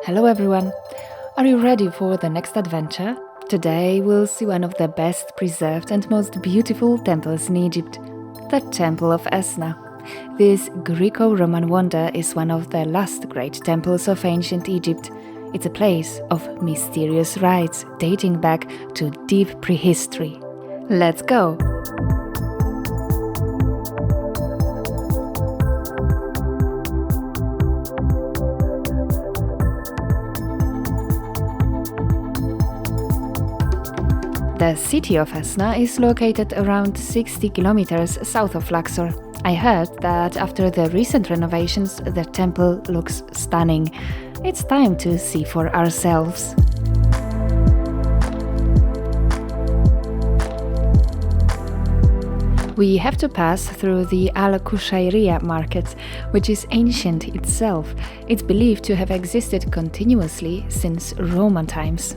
Hello everyone! Are you ready for the next adventure? Today we'll see one of the best preserved and most beautiful temples in Egypt, the Temple of Esna. This Greco-Roman wonder is one of the last great temples of ancient Egypt. It's a place of mysterious rites dating back to deep prehistory. Let's go! The city of Esna is located around 60 kilometers south of Luxor. I heard that after the recent renovations, the temple looks stunning. It's time to see for ourselves. We have to pass through the Al-Qushayriya market, which is ancient itself. It's believed to have existed continuously since Roman times.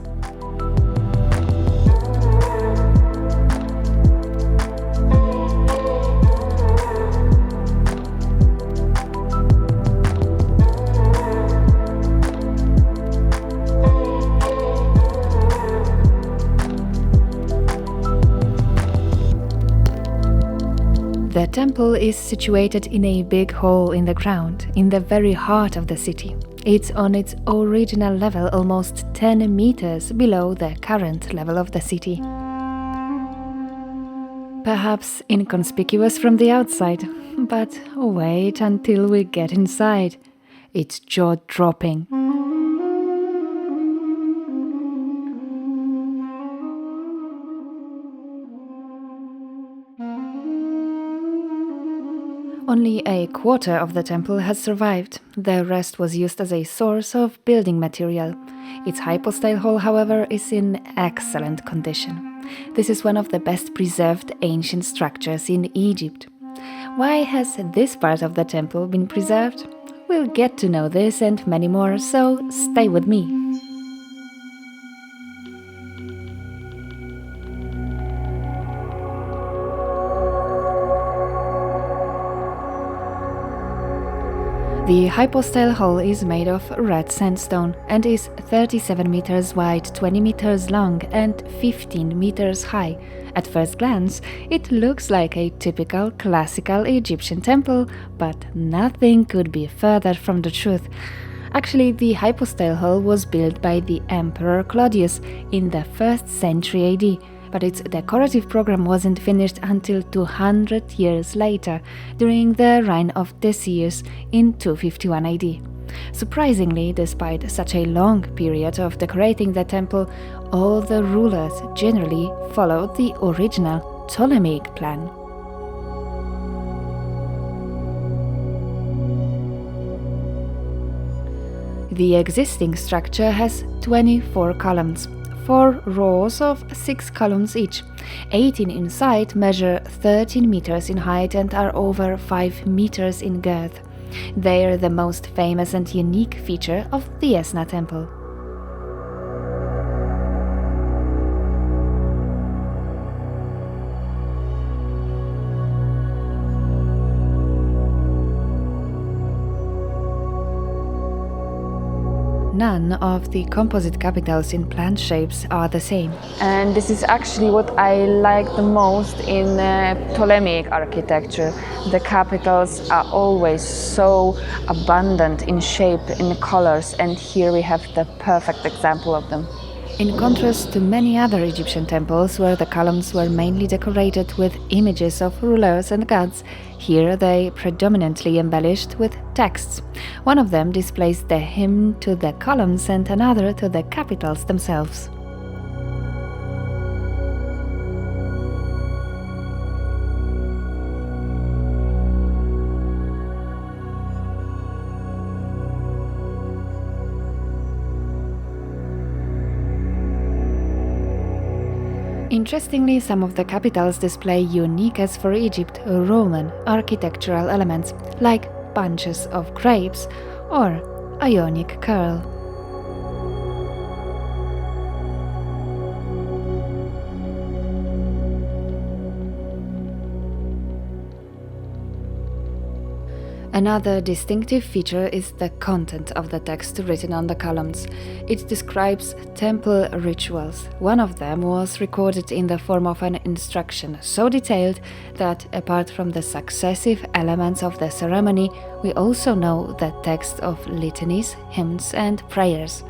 The temple is situated in a big hole in the ground, in the very heart of the city. It's on its original level almost 10 meters below the current level of the city. Perhaps inconspicuous from the outside, but wait until we get inside. It's jaw-dropping. Only a quarter of the temple has survived. The rest was used as a source of building material. Its hypostyle hall, however, is in excellent condition. This is one of the best preserved ancient structures in Egypt. Why has this part of the temple been preserved? We'll get to know this and many more, so stay with me. The hypostyle hall is made of red sandstone and is 37 meters wide, 20 meters long and 15 meters high. At first glance, it looks like a typical classical Egyptian temple, but nothing could be further from the truth. Actually, the hypostyle hall was built by the Emperor Claudius in the 1st century AD. But its decorative program wasn't finished until 200 years later, during the reign of Decius in 251 AD. Surprisingly, despite such a long period of decorating the temple, all the rulers generally followed the original Ptolemaic plan. The existing structure has 24 columns. 4 rows of 6 columns each. 18 inside measure 13 meters in height and are over 5 meters in girth. They are the most famous and unique feature of the Esna temple. None of the composite capitals in plant shapes are the same. And this is actually what I like the most in Ptolemaic architecture. The capitals are always so abundant in shape, in colors, and here we have the perfect example of them. In contrast to many other Egyptian temples where the columns were mainly decorated with images of rulers and gods, here they predominantly embellished with texts. One of them displays the hymn to the columns and another to the capitals themselves. Interestingly, some of the capitals display unique as for Egypt Roman architectural elements, like bunches of grapes or Ionic curl. Another distinctive feature is the content of the text written on the columns. It describes temple rituals. One of them was recorded in the form of an instruction so detailed that, apart from the successive elements of the ceremony, we also know the text of litanies, hymns, and prayers.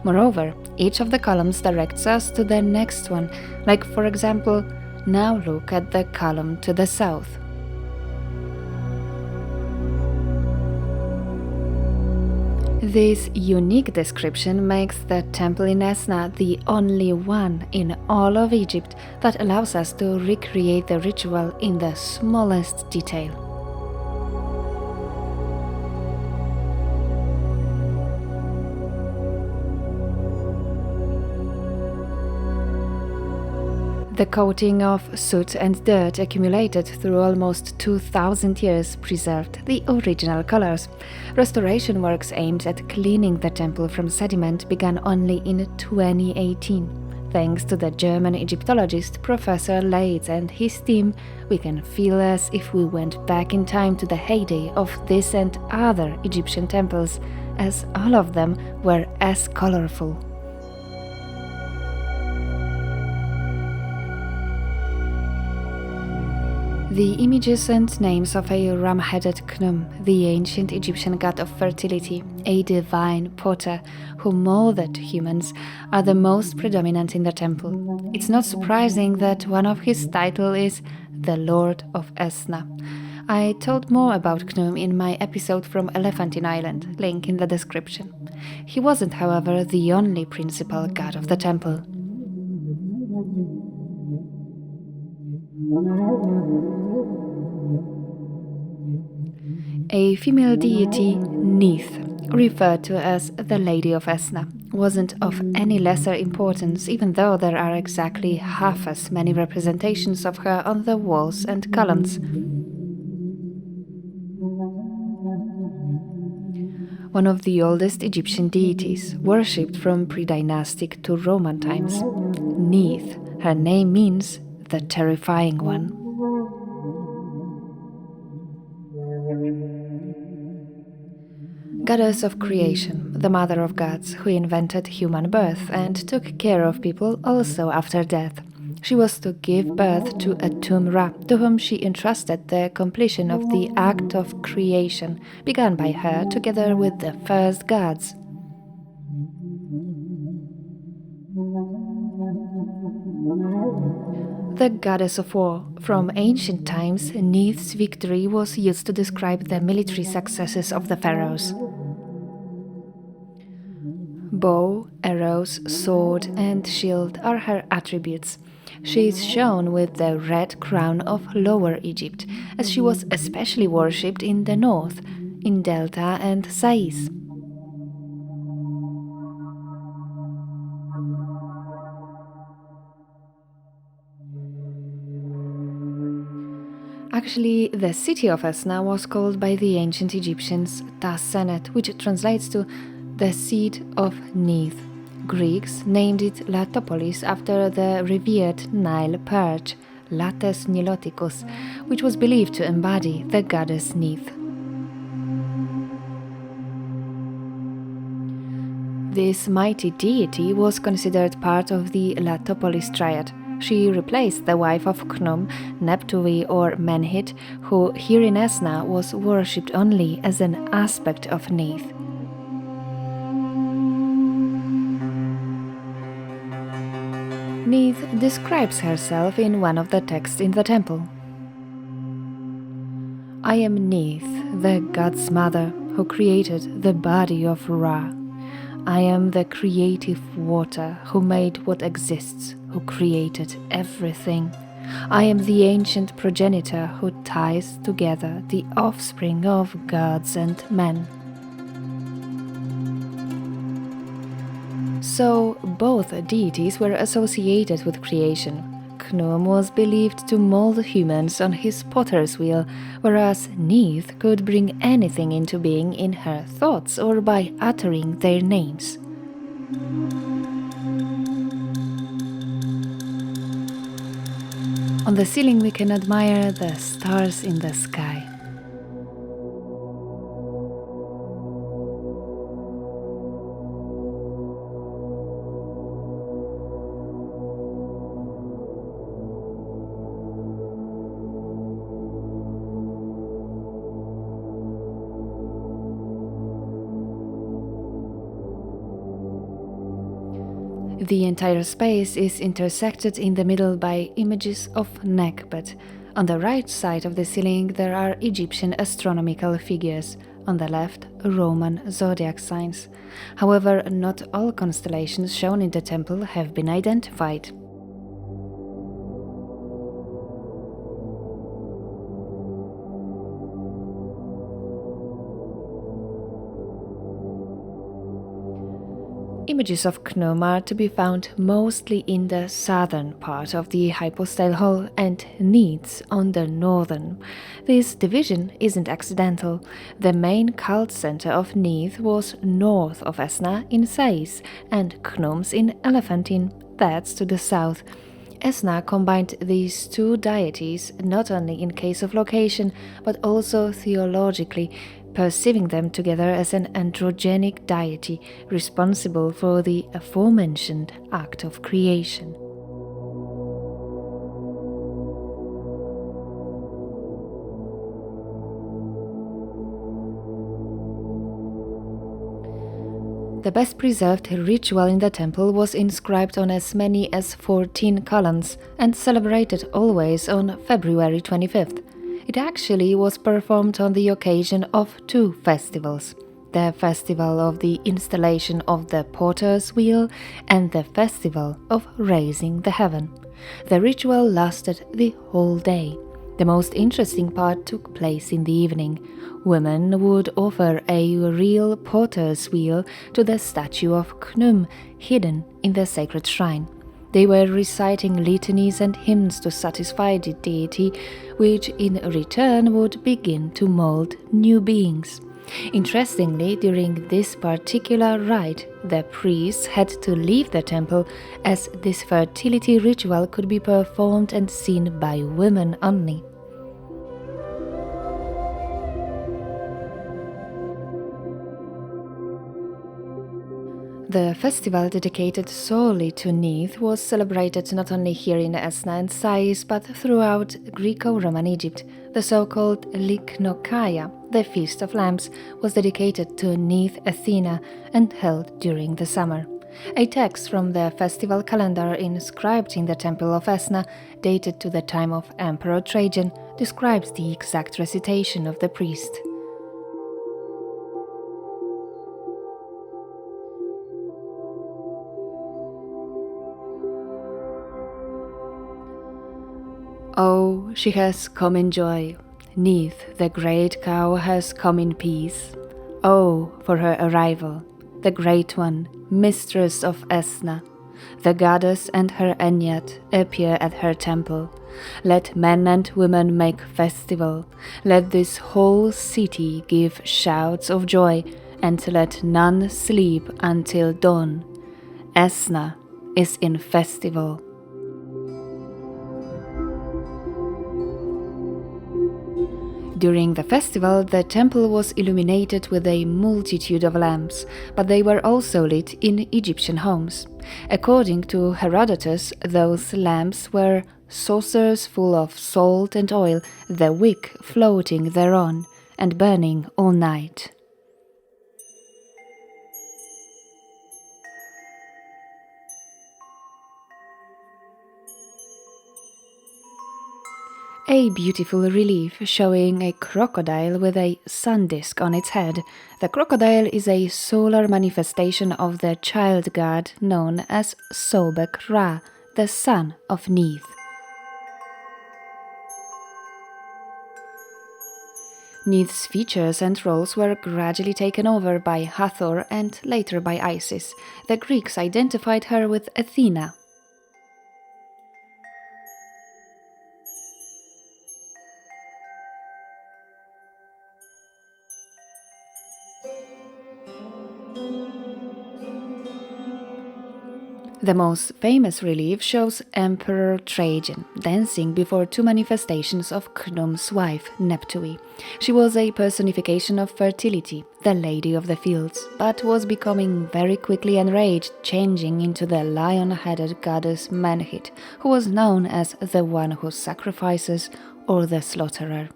Moreover, each of the columns directs us to the next one, like, for example, now look at the column to the south. This unique description makes the temple in Esna the only one in all of Egypt that allows us to recreate the ritual in the smallest detail. The coating of soot and dirt accumulated through almost 2,000 years preserved the original colors. Restoration works aimed at cleaning the temple from sediment began only in 2018. Thanks to the German Egyptologist Professor Leitz and his team, we can feel as if we went back in time to the heyday of this and other Egyptian temples, as all of them were as colorful. The images and names of a ram-headed Khnum, the ancient Egyptian god of fertility, a divine potter who molded humans, are the most predominant in the temple. It's not surprising that one of his titles is the Lord of Esna. I told more about Khnum in my episode from Elephantine Island, link in the description. He wasn't, however, the only principal god of the temple. A female deity, Neith, referred to as the Lady of Esna, wasn't of any lesser importance, even though there are exactly half as many representations of her on the walls and columns. One of the oldest Egyptian deities, worshipped from pre-dynastic to Roman times. Neith, her name means the terrifying one. Goddess of creation, the mother of gods, who invented human birth and took care of people also after death. She was to give birth to a Ra, to whom she entrusted the completion of the act of creation, begun by her together with the first gods. The goddess of war. From ancient times, Neith's victory was used to describe the military successes of the pharaohs. Bow, arrows, sword, and shield are her attributes. She is shown with the red crown of Lower Egypt, as she was especially worshipped in the north, in Delta and Sais. Actually, the city of Esna was called by the ancient Egyptians Tas-Senet, which translates to the seat of Neith. Greeks named it Latopolis after the revered Nile perch, Lates niloticus, which was believed to embody the goddess Neith. This mighty deity was considered part of the Latopolis triad. She replaced the wife of Khnum, Neptuvi or Menhit, who here in Esna was worshipped only as an aspect of Neith. Neith describes herself in one of the texts in the temple. I am Neith, the god's mother, who created the body of Ra. I am the creative water who made what exists, who created everything. I am the ancient progenitor who ties together the offspring of gods and men. So, both deities were associated with creation. Khnum was believed to mold humans on his potter's wheel, whereas Neith could bring anything into being in her thoughts or by uttering their names. On the ceiling we can admire the stars in the sky. The entire space is intersected in the middle by images of Nekbet. On the right side of the ceiling there are Egyptian astronomical figures, on the left Roman zodiac signs. However, not all constellations shown in the temple have been identified. Images of Khnum are to be found mostly in the southern part of the hypostyle hall and Neith on the northern. This division isn't accidental. The main cult center of Neith was north of Esna in Sais and Khnum's in Elephantine, that's to the south. Esna combined these two deities not only in case of location but also theologically, perceiving them together as an androgenic deity responsible for the aforementioned act of creation. The best preserved ritual in the temple was inscribed on as many as 14 columns and celebrated always on February 25th. It actually was performed on the occasion of two festivals: the festival of the installation of the potter's wheel and the festival of raising the heaven. The ritual lasted the whole day. The most interesting part took place in the evening. Women would offer a real potter's wheel to the statue of Khnum hidden in the sacred shrine. They were reciting litanies and hymns to satisfy the deity, which in return would begin to mold new beings. Interestingly, during this particular rite, the priests had to leave the temple, as this fertility ritual could be performed and seen by women only. The festival dedicated solely to Neith was celebrated not only here in Esna and Sais but throughout Greco-Roman Egypt. The so-called Lychnokaia, the Feast of Lamps, was dedicated to Neith Athena and held during the summer. A text from the festival calendar inscribed in the Temple of Esna, dated to the time of Emperor Trajan, describes the exact recitation of the priest. Oh, she has come in joy. Neith, the great cow, has come in peace. Oh, for her arrival, the Great One, mistress of Esna. The goddess and her Ennead appear at her temple. Let men and women make festival. Let this whole city give shouts of joy, and let none sleep until dawn. Esna is in festival. During the festival, the temple was illuminated with a multitude of lamps, but they were also lit in Egyptian homes. According to Herodotus, those lamps were saucers full of salt and oil, the wick floating thereon and burning all night. A beautiful relief showing a crocodile with a sun disk on its head. The crocodile is a solar manifestation of the child god known as Sobek Ra, the son of Neith. Neith's features and roles were gradually taken over by Hathor and later by Isis. The Greeks identified her with Athena. The most famous relief shows Emperor Trajan dancing before two manifestations of Khnum's wife, Neptune. She was a personification of fertility, the lady of the fields, but was becoming very quickly enraged, changing into the lion-headed goddess Amenhotep, who was known as the one who sacrifices or the slaughterer.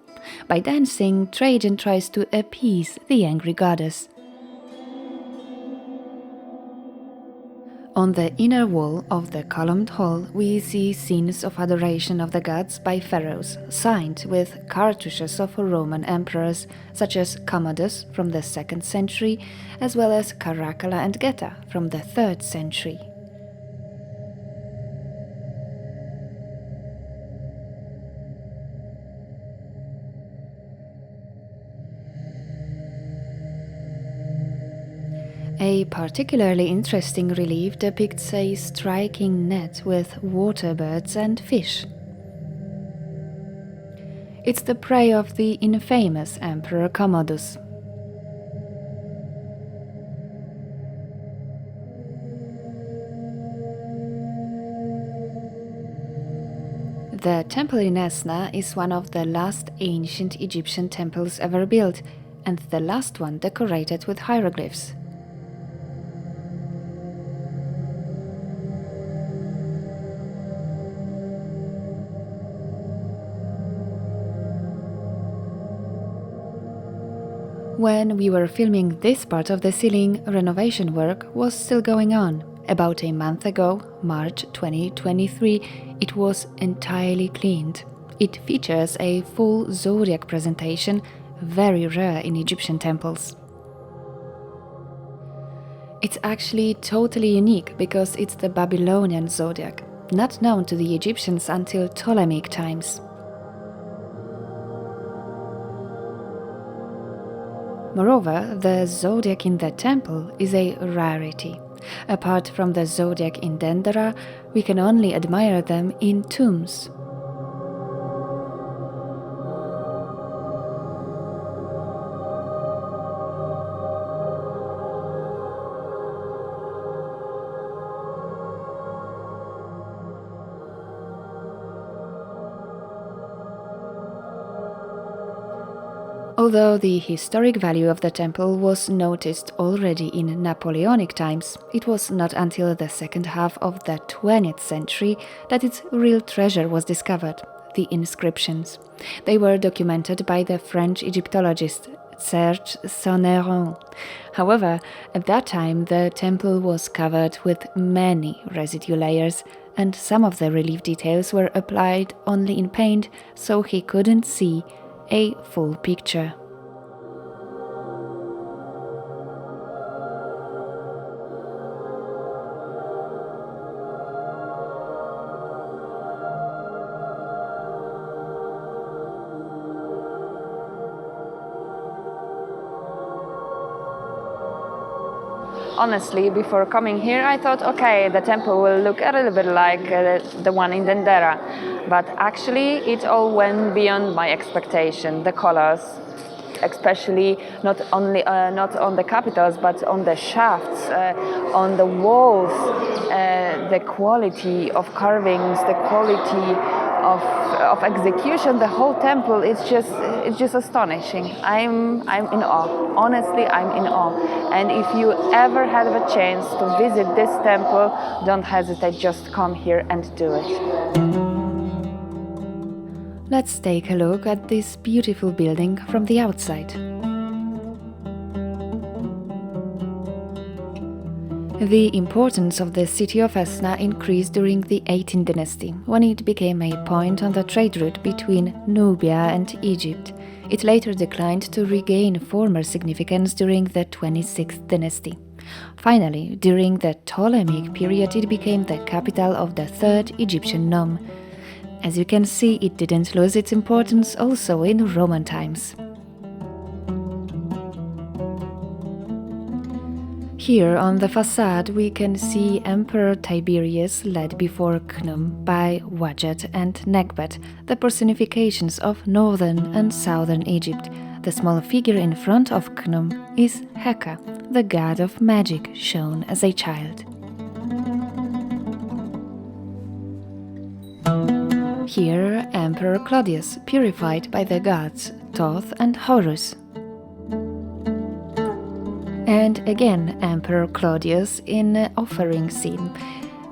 By dancing, Trajan tries to appease the angry goddess. On the inner wall of the columned hall, we see scenes of adoration of the gods by pharaohs, signed with cartouches of Roman emperors such as Commodus from the 2nd century, as well as Caracalla and Geta from the 3rd century. A particularly interesting relief depicts a striking net with water birds and fish. It's the prey of the infamous Emperor Commodus. The temple in Esna is one of the last ancient Egyptian temples ever built, and the last one decorated with hieroglyphs. When we were filming this part of the ceiling, renovation work was still going on. About a month ago, March 2023, it was entirely cleaned. It features a full zodiac presentation, very rare in Egyptian temples. It's actually totally unique because it's the Babylonian zodiac, not known to the Egyptians until Ptolemaic times. Moreover, the zodiac in the temple is a rarity. Apart from the zodiac in Dendera, we can only admire them in tombs. Although the historic value of the temple was noticed already in Napoleonic times, it was not until the second half of the 20th century that its real treasure was discovered, the inscriptions. They were documented by the French Egyptologist Serge Sonneron. However, at that time the temple was covered with many residue layers, and some of the relief details were applied only in paint, so he couldn't see a full picture. Honestly, before coming here, I thought, okay, the temple will look a little bit like the one in Dendera, but actually it all went beyond my expectation. The colors, especially not on the capitals, but on the shafts, on the walls, the quality of carvings, the quality of execution, the whole temple, it's just astonishing. I'm in awe. Honestly, I'm in awe. And if you ever have a chance to visit this temple, don't hesitate, just come here and do it. Let's take a look at this beautiful building from the outside. The importance of the city of Esna increased during the 18th dynasty, when it became a point on the trade route between Nubia and Egypt. It later declined to regain former significance during the 26th dynasty. Finally, during the Ptolemaic period, it became the capital of the third Egyptian nome. As you can see, it didn't lose its importance also in Roman times. Here on the facade we can see Emperor Tiberius led before Khnum by Wadjet and Nekbet, the personifications of northern and southern Egypt. The small figure in front of Khnum is Heka, the god of magic shown as a child. Here Emperor Claudius, purified by the gods Thoth and Horus. And again Emperor Claudius in an offering scene.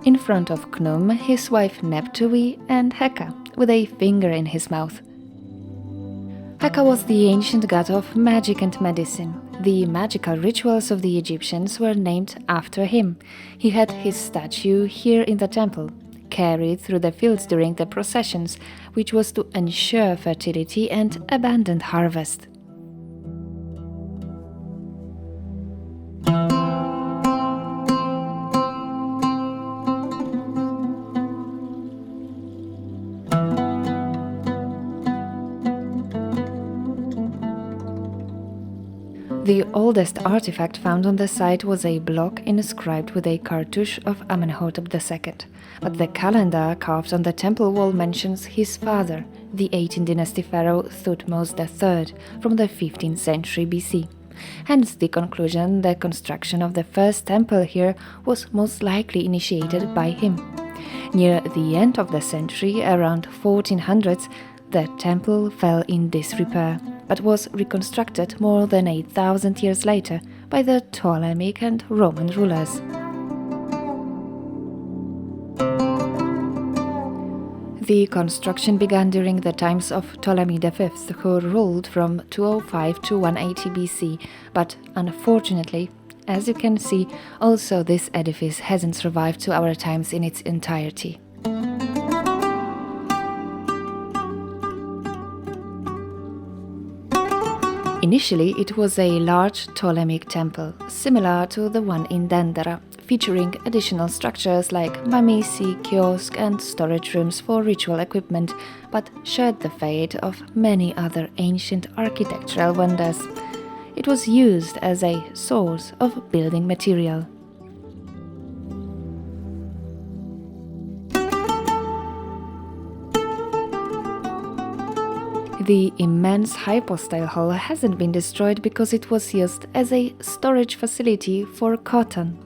In front of Khnum, his wife Neptui and Heka, with a finger in his mouth. Heka was the ancient god of magic and medicine. The magical rituals of the Egyptians were named after him. He had his statue here in the temple, carried through the fields during the processions, which was to ensure fertility and abundant harvest. The oldest artifact found on the site was a block inscribed with a cartouche of Amenhotep II, but the calendar carved on the temple wall mentions his father, the 18th dynasty pharaoh Thutmose III, from the 15th century BC. Hence the conclusion the construction of the first temple here was most likely initiated by him. Near the end of the century, around 1400s, the temple fell in disrepair, but was reconstructed more than 8,000 years later by the Ptolemaic and Roman rulers. The construction began during the times of Ptolemy V, who ruled from 205 to 180 BC, but unfortunately, as you can see, also this edifice hasn't survived to our times in its entirety. Initially, it was a large Ptolemaic temple, similar to the one in Dendera, featuring additional structures like mamisi, kiosk and storage rooms for ritual equipment, but shared the fate of many other ancient architectural wonders. It was used as a source of building material. The immense hypostyle hall hasn't been destroyed because it was used as a storage facility for cotton.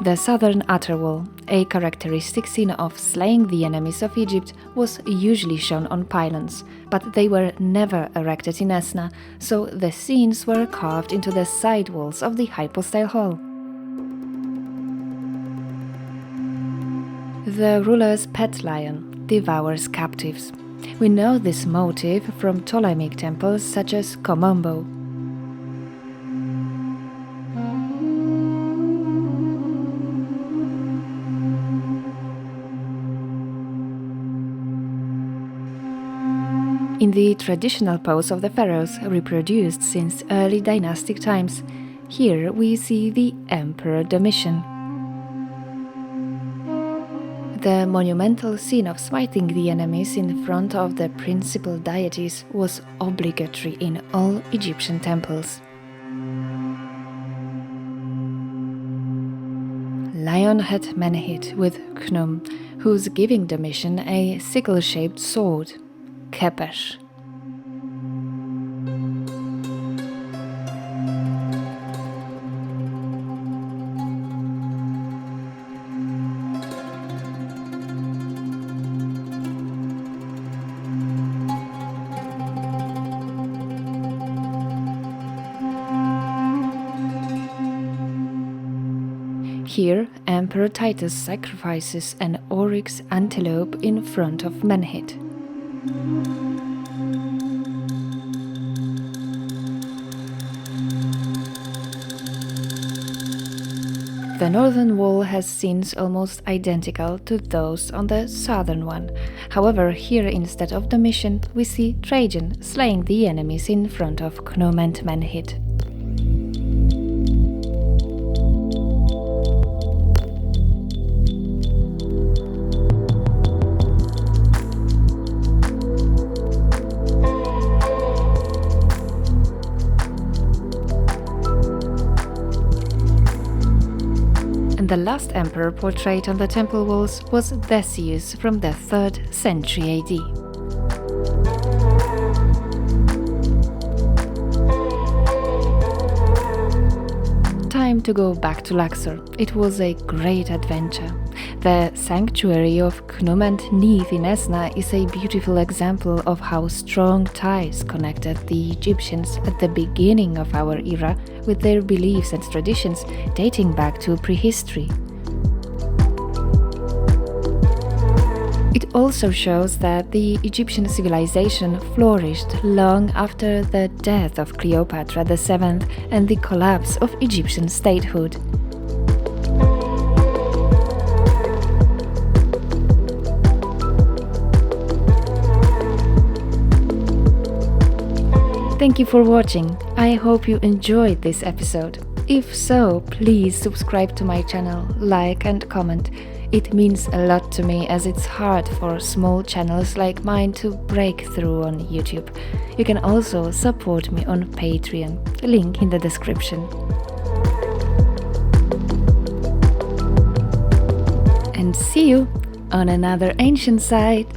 The southern outer wall, a characteristic scene of slaying the enemies of Egypt, was usually shown on pylons, but they were never erected in Esna, so the scenes were carved into the side walls of the hypostyle hall. The ruler's pet lion devours captives. We know this motif from Ptolemaic temples such as Komombo. In the traditional pose of the pharaohs reproduced since early dynastic times, here we see the Emperor Domitian. The monumental scene of smiting the enemies in front of the principal deities was obligatory in all Egyptian temples. Lion-head Menhit with Khnum, who's giving Domitian a sickle-shaped sword, Kepesh. Here, Emperor Titus sacrifices an oryx antelope in front of Menhit. The northern wall has scenes almost identical to those on the southern one. However, here instead of Domitian, we see Trajan slaying the enemies in front of Khnum and Neith. The last emperor portrayed on the temple walls was Theseus from the 3rd century AD. Time to go back to Luxor. It was a great adventure. The sanctuary of Khnum and Neith in Esna is a beautiful example of how strong ties connected the Egyptians at the beginning of our era with their beliefs and traditions dating back to prehistory. It also shows that the Egyptian civilization flourished long after the death of Cleopatra VII and the collapse of Egyptian statehood. Thank you for watching. I hope you enjoyed this episode. If so, please subscribe to my channel, like and comment. It means a lot to me as it's hard for small channels like mine to break through on YouTube. You can also support me on Patreon, link in the description. And see you on another ancient site.